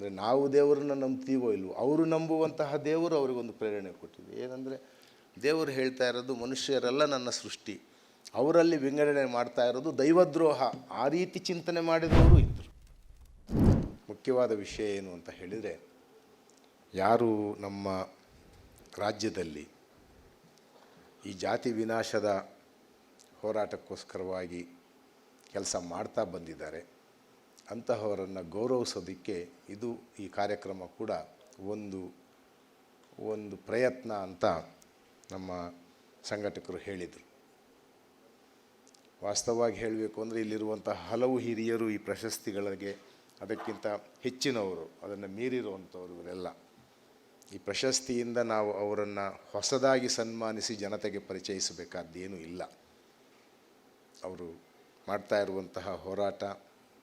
ಅಂದರೆ ನಾವು ದೇವರನ್ನ ನಂಬ್ತೀವೋ ಇಲ್ವೋ, ಅವರು ನಂಬುವಂತಹ ದೇವರು ಅವರಿಗೊಂದು ಪ್ರೇರಣೆ ಕೊಟ್ಟಿದೆ. ಏನಂದರೆ ದೇವರು ಹೇಳ್ತಾ ಇರೋದು ಮನುಷ್ಯರೆಲ್ಲ ನನ್ನ ಸೃಷ್ಟಿ, ಅವರಲ್ಲಿ ವಿಂಗಡಣೆ ಮಾಡ್ತಾ ಇರೋದು ದೈವದ್ರೋಹ. ಆ ರೀತಿ ಚಿಂತನೆ ಮಾಡಿದವರು ಇದ್ದರು. ಮುಖ್ಯವಾದ ವಿಷಯ ಏನು ಅಂತ ಹೇಳಿದರೆ, ಯಾರು ನಮ್ಮ ರಾಜ್ಯದಲ್ಲಿ ಈ ಜಾತಿ ವಿನಾಶದ ಹೋರಾಟಕ್ಕೋಸ್ಕರವಾಗಿ ಕೆಲಸ ಮಾಡ್ತಾ ಬಂದಿದ್ದಾರೆ ಅಂತಹವರನ್ನು ಗೌರವಿಸೋದಕ್ಕೆ ಇದು ಈ ಕಾರ್ಯಕ್ರಮ ಕೂಡ ಒಂದು ಪ್ರಯತ್ನ ಅಂತ ನಮ್ಮ ಸಂಘಟಕರು ಹೇಳಿದರು. ವಾಸ್ತವವಾಗಿ ಹೇಳಬೇಕು ಅಂದರೆ ಇಲ್ಲಿರುವಂಥ ಹಲವು ಹಿರಿಯರು ಈ ಪ್ರಶಸ್ತಿಗಳಿಗೆ ಅದಕ್ಕಿಂತ ಹೆಚ್ಚಿನವರು, ಅದನ್ನು ಮೀರಿರುವಂಥವ್ರು ಇವರೆಲ್ಲ. ಈ ಪ್ರಶಸ್ತಿಯಿಂದ ನಾವು ಅವರನ್ನು ಹೊಸದಾಗಿ ಸನ್ಮಾನಿಸಿ ಜನತೆಗೆ ಪರಿಚಯಿಸಬೇಕಾದ್ದೇನೂ ಇಲ್ಲ. ಅವರು ಮಾಡ್ತಾ ಇರುವಂತಹ ಹೋರಾಟ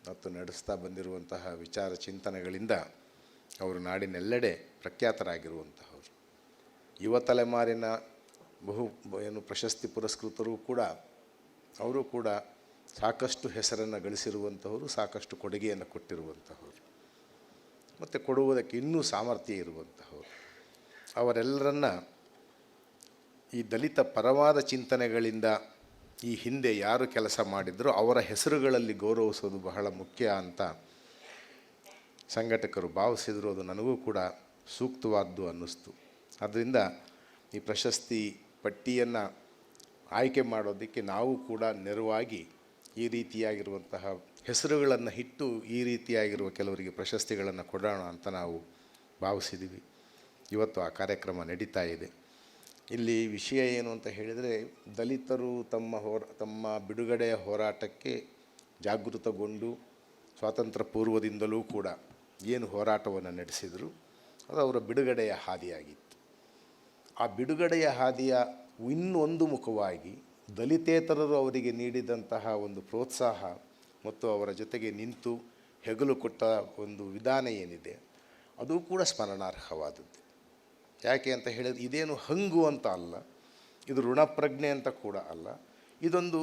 ಮತ್ತು ನಡೆಸ್ತಾ ಬಂದಿರುವಂತಹ ವಿಚಾರ ಚಿಂತನೆಗಳಿಂದ ಅವರು ನಾಡಿನೆಲ್ಲೆಡೆ ಪ್ರಖ್ಯಾತರಾಗಿರುವಂತಹವರು. ಯುವ ತಲೆಮಾರಿನ ಪ್ರಶಸ್ತಿ ಪುರಸ್ಕೃತರು ಕೂಡ ಅವರು ಕೂಡ ಸಾಕಷ್ಟು ಹೆಸರನ್ನು ಗಳಿಸಿರುವಂತಹವರು, ಸಾಕಷ್ಟು ಕೊಡುಗೆಯನ್ನು ಕೊಟ್ಟಿರುವಂತಹವರು ಮತ್ತು ಕೊಡುವುದಕ್ಕೆ ಇನ್ನೂ ಸಾಮರ್ಥ್ಯ ಇರುವಂತಹವರು. ಅವರೆಲ್ಲರನ್ನ ಈ ದಲಿತ ಪರವಾದ ಚಿಂತನೆಗಳಿಂದ ಈ ಹಿಂದೆ ಯಾರು ಕೆಲಸ ಮಾಡಿದ್ರೋ ಅವರ ಹೆಸರುಗಳಲ್ಲಿ ಗೌರವಿಸೋದು ಬಹಳ ಮುಖ್ಯ ಅಂತ ಸಂಘಟಕರು ಭಾವಿಸಿದ್ರು. ಅದು ನನಗೂ ಕೂಡ ಸೂಕ್ತವಾದ್ದು ಅನ್ನಿಸ್ತು. ಆದ್ದರಿಂದ ಈ ಪ್ರಶಸ್ತಿ ಪಟ್ಟಿಯನ್ನು ಆಯ್ಕೆ ಮಾಡೋದಕ್ಕೆ ನಾವು ಕೂಡ ನೆರವಾಗಿ ಈ ರೀತಿಯಾಗಿರುವಂತಹ ಹೆಸರುಗಳನ್ನು ಇಟ್ಟು ಈ ರೀತಿಯಾಗಿರುವ ಕೆಲವರಿಗೆ ಪ್ರಶಸ್ತಿಗಳನ್ನು ಕೊಡೋಣ ಅಂತ ನಾವು ಭಾವಿಸಿದ್ದೀವಿ. ಇವತ್ತು ಆ ಕಾರ್ಯಕ್ರಮ ನಡೀತಾ ಇದೆ. ಇಲ್ಲಿ ವಿಷಯ ಏನು ಅಂತ ಹೇಳಿದರೆ, ದಲಿತರು ತಮ್ಮ ಬಿಡುಗಡೆಯ ಹೋರಾಟಕ್ಕೆ ಜಾಗೃತಗೊಂಡು ಸ್ವಾತಂತ್ರ್ಯ ಪೂರ್ವದಿಂದಲೂ ಕೂಡ ಏನು ಹೋರಾಟವನ್ನು ನಡೆಸಿದರು ಅದು ಅವರ ಬಿಡುಗಡೆಯ ಹಾದಿಯಾಗಿತ್ತು. ಆ ಬಿಡುಗಡೆಯ ಹಾದಿಯ ಇನ್ನೊಂದು ಮುಖವಾಗಿ ದಲಿತೇತರರು ಅವರಿಗೆ ನೀಡಿದಂತಹ ಒಂದು ಪ್ರೋತ್ಸಾಹ ಮತ್ತು ಅವರ ಜೊತೆಗೆ ನಿಂತು ಹೆಗಲು ಕೊಟ್ಟ ಒಂದು ವಿಧಾನ ಏನಿದೆ ಅದು ಕೂಡ ಸ್ಮರಣಾರ್ಹವಾದದ್ದು. ಯಾಕೆ ಅಂತ ಹೇಳಿದ್ರೆ, ಇದೇನು ಹಂಗು ಅಂತ ಅಲ್ಲ, ಇದು ಋಣಪ್ರಜ್ಞೆ ಅಂತ ಕೂಡ ಅಲ್ಲ, ಇದೊಂದು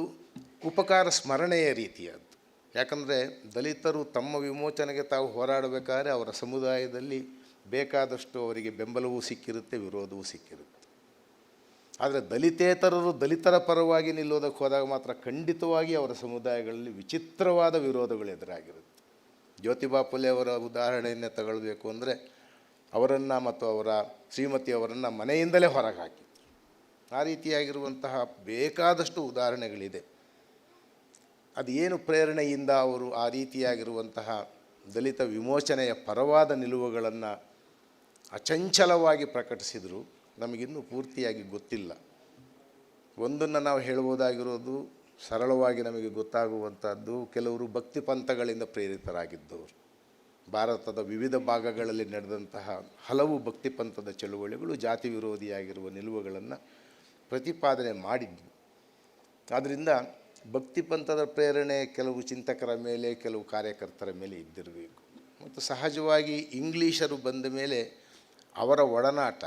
ಉಪಕಾರ ಸ್ಮರಣೆಯ ರೀತಿಯಾದ್ದು. ಯಾಕಂದರೆ ದಲಿತರು ತಮ್ಮ ವಿಮೋಚನೆಗೆ ತಾವು ಹೋರಾಡಬೇಕಾದ್ರೆ ಅವರ ಸಮುದಾಯದಲ್ಲಿ ಬೇಕಾದಷ್ಟು ಅವರಿಗೆ ಬೆಂಬಲವೂ ಸಿಕ್ಕಿರುತ್ತೆ, ವಿರೋಧವೂ ಸಿಕ್ಕಿರುತ್ತೆ. ಆದರೆ ದಲಿತೇತರರು ದಲಿತರ ಪರವಾಗಿ ನಿಲ್ಲೋದಕ್ಕೆ ಹೋದಾಗ ಮಾತ್ರ ಖಂಡಿತವಾಗಿ ಅವರ ಸಮುದಾಯಗಳಲ್ಲಿ ವಿಚಿತ್ರವಾದ ವಿರೋಧಗಳು ಎದುರಾಗಿರುತ್ತೆ. ಜ್ಯೋತಿಬಾ ಫುಲೆ ಅವರ ಉದಾಹರಣೆಯನ್ನೇ ತಗೊಳ್ಬೇಕು ಅಂದರೆ, ಅವರನ್ನು ಮತ್ತು ಅವರ ಶ್ರೀಮತಿಯವರನ್ನು ಮನೆಯಿಂದಲೇ ಹೊರಗೆ ಹಾಕಿದ್ರು. ಆ ರೀತಿಯಾಗಿರುವಂತಹ ಬೇಕಾದಷ್ಟು ಉದಾಹರಣೆಗಳಿದೆ. ಅದು ಏನು ಪ್ರೇರಣೆಯಿಂದ ಅವರು ಆ ರೀತಿಯಾಗಿರುವಂತಹ ದಲಿತ ವಿಮೋಚನೆಯ ಪರವಾದ ನಿಲುವುಗಳನ್ನು ಅಚಂಚಲವಾಗಿ ಪ್ರಕಟಿಸಿದರು ನಮಗಿನ್ನೂ ಪೂರ್ತಿಯಾಗಿ ಗೊತ್ತಿಲ್ಲ. ಒಂದನ್ನು ನಾವು ಹೇಳ್ಬೋದಾಗಿರೋದು, ಸರಳವಾಗಿ ನಮಗೆ ಗೊತ್ತಾಗುವಂಥದ್ದು, ಕೆಲವರು ಭಕ್ತಿ ಪಂಥಗಳಿಂದ ಪ್ರೇರಿತರಾಗಿದ್ದವರು. ಭಾರತದ ವಿವಿಧ ಭಾಗಗಳಲ್ಲಿ ನಡೆದಂತಹ ಹಲವು ಭಕ್ತಿ ಪಂಥದ ಚಳುವಳಿಗಳು ಜಾತಿ ವಿರೋಧಿಯಾಗಿರುವ ನಿಲುವುಗಳನ್ನು ಪ್ರತಿಪಾದನೆ ಮಾಡಿದ್ವು. ಆದ್ದರಿಂದ ಭಕ್ತಿ ಪಂಥದ ಪ್ರೇರಣೆ ಕೆಲವು ಚಿಂತಕರ ಮೇಲೆ, ಕೆಲವು ಕಾರ್ಯಕರ್ತರ ಮೇಲೆ ಇದ್ದಿರಬೇಕು. ಮತ್ತು ಸಹಜವಾಗಿ ಇಂಗ್ಲೀಷರು ಬಂದ ಮೇಲೆ ಅವರ ಒಡನಾಟ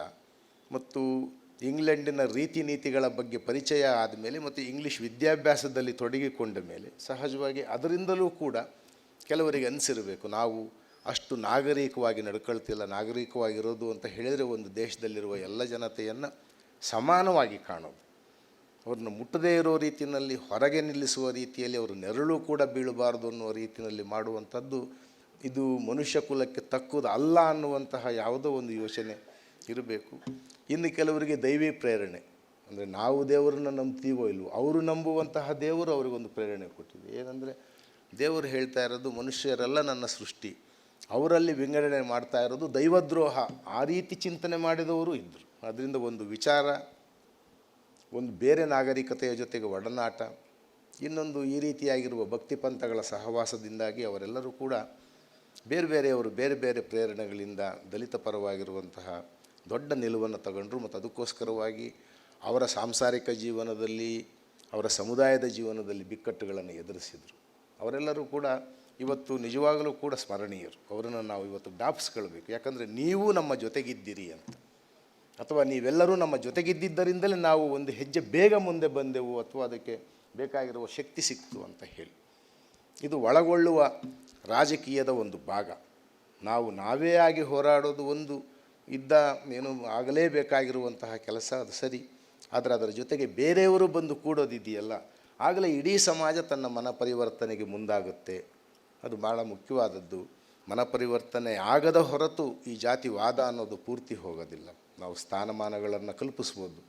ಮತ್ತು ಇಂಗ್ಲೆಂಡಿನ ರೀತಿ ನೀತಿಗಳ ಬಗ್ಗೆ ಪರಿಚಯ ಆದಮೇಲೆ ಮತ್ತು ಇಂಗ್ಲೀಷ್ ವಿದ್ಯಾಭ್ಯಾಸದಲ್ಲಿ ತೊಡಗಿಕೊಂಡ ಮೇಲೆ ಸಹಜವಾಗಿ ಅದರಿಂದಲೂ ಕೂಡ ಕೆಲವರಿಗೆ ಅನಿಸಿರಬೇಕು, ನಾವು ಅಷ್ಟು ನಾಗರಿಕವಾಗಿ ನಡ್ಕೊಳ್ತಿಲ್ಲ. ನಾಗರಿಕವಾಗಿರೋದು ಅಂತ ಹೇಳಿದರೆ ಒಂದು ದೇಶದಲ್ಲಿರುವ ಎಲ್ಲ ಜನತೆಯನ್ನು ಸಮಾನವಾಗಿ ಕಾಣೋದು, ಅವ್ರನ್ನ ಮುಟ್ಟದೇ ಇರೋ ರೀತಿಯಲ್ಲಿ ಹೊರಗೆ ನಿಲ್ಲಿಸುವ ರೀತಿಯಲ್ಲಿ ಅವರು ನೆರಳು ಕೂಡ ಬೀಳಬಾರ್ದು ಅನ್ನುವ ರೀತಿಯಲ್ಲಿ ಮಾಡುವಂಥದ್ದು ಇದು ಮನುಷ್ಯ ಕುಲಕ್ಕೆ ತಕ್ಕುದು ಅಲ್ಲ ಅನ್ನುವಂತಹ ಯಾವುದೋ ಒಂದು ಯೋಚನೆ ಇರಬೇಕು. ಇನ್ನು ಕೆಲವರಿಗೆ ದೈವಿ ಪ್ರೇರಣೆ, ಅಂದರೆ ನಾವು ದೇವರನ್ನ ನಂಬ್ತೀವೋ ಇಲ್ವೋ, ಅವರು ನಂಬುವಂತಹ ದೇವರು ಅವರಿಗೊಂದು ಪ್ರೇರಣೆ ಕೊಟ್ಟಿದೆ. ಏನಂದರೆ ದೇವರು ಹೇಳ್ತಾ ಇರೋದು ಮನುಷ್ಯರೆಲ್ಲ ನನ್ನ ಸೃಷ್ಟಿ, ಅವರಲ್ಲಿ ವಿಂಗಡಣೆ ಮಾಡ್ತಾ ಇರೋದು ದೈವದ್ರೋಹ. ಆ ರೀತಿ ಚಿಂತನೆ ಮಾಡಿದವರು ಇದ್ದರು. ಅದರಿಂದ ಒಂದು ವಿಚಾರ, ಒಂದು ಬೇರೆ ನಾಗರಿಕತೆಯ ಜೊತೆಗೆ ಒಡನಾಟ, ಇನ್ನೊಂದು ಈ ರೀತಿಯಾಗಿರುವ ಭಕ್ತಿ ಪಂಥಗಳ ಸಹವಾಸದಿಂದಾಗಿ ಅವರೆಲ್ಲರೂ ಕೂಡ ಬೇರೆಯವರು ಬೇರೆ ಬೇರೆ ಪ್ರೇರಣೆಗಳಿಂದ ದಲಿತ ಪರವಾಗಿರುವಂತಹ ದೊಡ್ಡ ನಿಲುವನ್ನು ತಗೊಂಡ್ರು. ಮತ್ತು ಅದಕ್ಕೋಸ್ಕರವಾಗಿ ಅವರ ಸಾಂಸಾರಿಕ ಜೀವನದಲ್ಲಿ, ಅವರ ಸಮುದಾಯದ ಜೀವನದಲ್ಲಿ ಬಿಕ್ಕಟ್ಟುಗಳನ್ನು ಎದುರಿಸಿದರು. ಅವರೆಲ್ಲರೂ ಕೂಡ ಇವತ್ತು ನಿಜವಾಗಲೂ ಕೂಡ ಸ್ಮರಣೀಯರು. ಅವರನ್ನು ನಾವು ಇವತ್ತು ಜ್ಞಾಪಿಸ್ಕೊಳ್ಬೇಕು. ಯಾಕಂದರೆ ನೀವು ನಮ್ಮ ಜೊತೆಗಿದ್ದೀರಿ ಅಂತ, ಅಥವಾ ನೀವೆಲ್ಲರೂ ನಮ್ಮ ಜೊತೆಗಿದ್ದರಿಂದಲೇ ನಾವು ಒಂದು ಹೆಜ್ಜೆ ಬೇಗ ಮುಂದೆ ಬಂದೆವು, ಅಥವಾ ಅದಕ್ಕೆ ಬೇಕಾಗಿರುವ ಶಕ್ತಿ ಸಿಕ್ತು ಅಂತ ಹೇಳಿ. ಇದು ಒಳಗೊಳ್ಳುವ ರಾಜಕೀಯದ ಒಂದು ಭಾಗ. ನಾವು ನಾವೇ ಆಗಿ ಹೋರಾಡೋದು ಒಂದು ಏನು ಆಗಲೇಬೇಕಾಗಿರುವಂತಹ ಕೆಲಸ, ಅದು ಸರಿ. ಆದರೆ ಅದರ ಜೊತೆಗೆ ಬೇರೆಯವರು ಬಂದು ಕೂಡೋದಿದೆಯಲ್ಲ, ಆಗಲೇ ಇಡೀ ಸಮಾಜ ತನ್ನ ಮನ ಪರಿವರ್ತನೆಗೆ ಮುಂದಾಗುತ್ತೆ. ಅದು ಭಾಳ ಮುಖ್ಯವಾದದ್ದು. ಮನ ಪರಿವರ್ತನೆ ಆಗದ ಹೊರತು ಈ ಜಾತಿವಾದ ಅನ್ನೋದು ಪೂರ್ತಿ ಹೋಗೋದಿಲ್ಲ. ನಾವು ಸ್ಥಾನಮಾನಗಳನ್ನು ಕಲ್ಪಿಸ್ಬೋದು,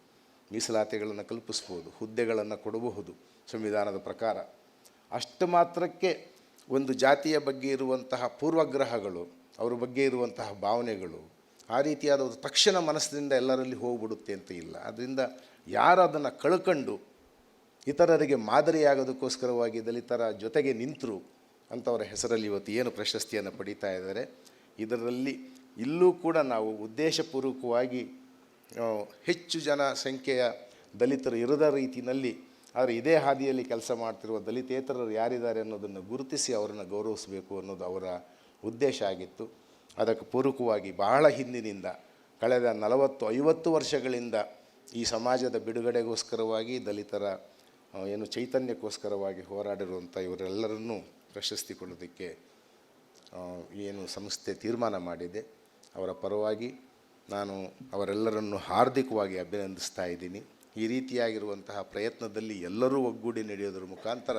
ಮೀಸಲಾತಿಗಳನ್ನು ಕಲ್ಪಿಸ್ಬೋದು, ಹುದ್ದೆಗಳನ್ನು ಕೊಡಬಹುದು ಸಂವಿಧಾನದ ಪ್ರಕಾರ. ಅಷ್ಟು ಮಾತ್ರಕ್ಕೆ ಒಂದು ಜಾತಿಯ ಬಗ್ಗೆ ಇರುವಂತಹ ಪೂರ್ವಗ್ರಹಗಳು, ಅವ್ರ ಬಗ್ಗೆ ಇರುವಂತಹ ಭಾವನೆಗಳು ಆ ರೀತಿಯಾದ ಒಂದು ತಕ್ಷಣ ಮನಸ್ಸಿನಿಂದ ಎಲ್ಲರಲ್ಲಿ ಹೋಗ್ಬಿಡುತ್ತೆ ಅಂತ ಇಲ್ಲ. ಅದರಿಂದ ಯಾರು ಅದನ್ನು ಕಳ್ಕೊಂಡು ಇತರರಿಗೆ ಮಾದರಿಯಾಗೋದಕ್ಕೋಸ್ಕರವಾಗಿ ದಲಿತರ ಜೊತೆಗೆ ನಿಂತರು ಅಂಥವರ ಹೆಸರಲ್ಲಿ ಇವತ್ತು ಏನು ಪ್ರಶಸ್ತಿಯನ್ನು ಪಡೀತಾ ಇದ್ದಾರೆ, ಇದರಲ್ಲಿ ಇಲ್ಲೂ ಕೂಡ ನಾವು ಉದ್ದೇಶಪೂರ್ವಕವಾಗಿ ಹೆಚ್ಚು ಸಂಖ್ಯೆಯ ದಲಿತರು ಇರದ ರೀತಿಯಲ್ಲಿ, ಆದರೆ ಇದೇ ಹಾದಿಯಲ್ಲಿ ಕೆಲಸ ಮಾಡ್ತಿರುವ ದಲಿತೇತರರು ಯಾರಿದ್ದಾರೆ ಅನ್ನೋದನ್ನು ಗುರುತಿಸಿ ಅವರನ್ನು ಗೌರವಿಸಬೇಕು ಅನ್ನೋದು ಅವರ ಉದ್ದೇಶ ಆಗಿತ್ತು. ಅದಕ್ಕೆ ಪೂರಕವಾಗಿ ಬಹಳ ಹಿಂದಿನಿಂದ ಕಳೆದ 40-50 ವರ್ಷಗಳಿಂದ ಈ ಸಮಾಜದ ಬಿಡುಗಡೆಗೋಸ್ಕರವಾಗಿ, ದಲಿತರ ಚೈತನ್ಯಕ್ಕೋಸ್ಕರವಾಗಿ ಹೋರಾಡಿರುವಂಥ ಇವರೆಲ್ಲರನ್ನೂ ಪ್ರಶಸ್ತಿ ಕೊಡೋದಕ್ಕೆ ಸಂಸ್ಥೆ ತೀರ್ಮಾನ ಮಾಡಿದೆ. ಅವರ ಪರವಾಗಿ ನಾನು ಅವರೆಲ್ಲರನ್ನು ಹಾರ್ದಿಕವಾಗಿ ಅಭಿನಂದಿಸ್ತಾ ಇದ್ದೀನಿ. ಈ ರೀತಿಯಾಗಿರುವಂತಹ ಪ್ರಯತ್ನದಲ್ಲಿ ಎಲ್ಲರೂ ಒಗ್ಗೂಡಿ ನಡೆಯೋದ್ರ ಮುಖಾಂತರ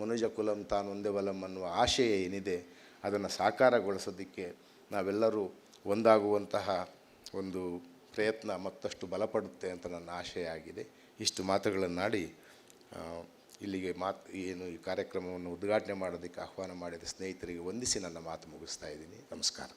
ಮನುಜ ಕುಲಂ ತಾನೊಂದೇ ಬಲಂ ಅನ್ನುವ ಆಶಯ ಏನಿದೆ ಅದನ್ನು ಸಾಕಾರಗೊಳಿಸೋದಕ್ಕೆ ನಾವೆಲ್ಲರೂ ಒಂದಾಗುವಂತಹ ಒಂದು ಪ್ರಯತ್ನ ಮತ್ತಷ್ಟು ಬಲಪಡುತ್ತೆ ಅಂತ ನನ್ನ ಆಶಯ ಆಗಿದೆ. ಇಷ್ಟು ಮಾತುಗಳನ್ನಾಡಿ ಇಲ್ಲಿಗೆ ಈ ಕಾರ್ಯಕ್ರಮವನ್ನು ಉದ್ಘಾಟನೆ ಮಾಡೋದಕ್ಕೆ ಆಹ್ವಾನ ಮಾಡಿದ ಸ್ನೇಹಿತರಿಗೆ ವಂದಿಸಿ ನನ್ನ ಮಾತು ಮುಗಿಸ್ತಾ ಇದ್ದೀನಿ. ನಮಸ್ಕಾರ.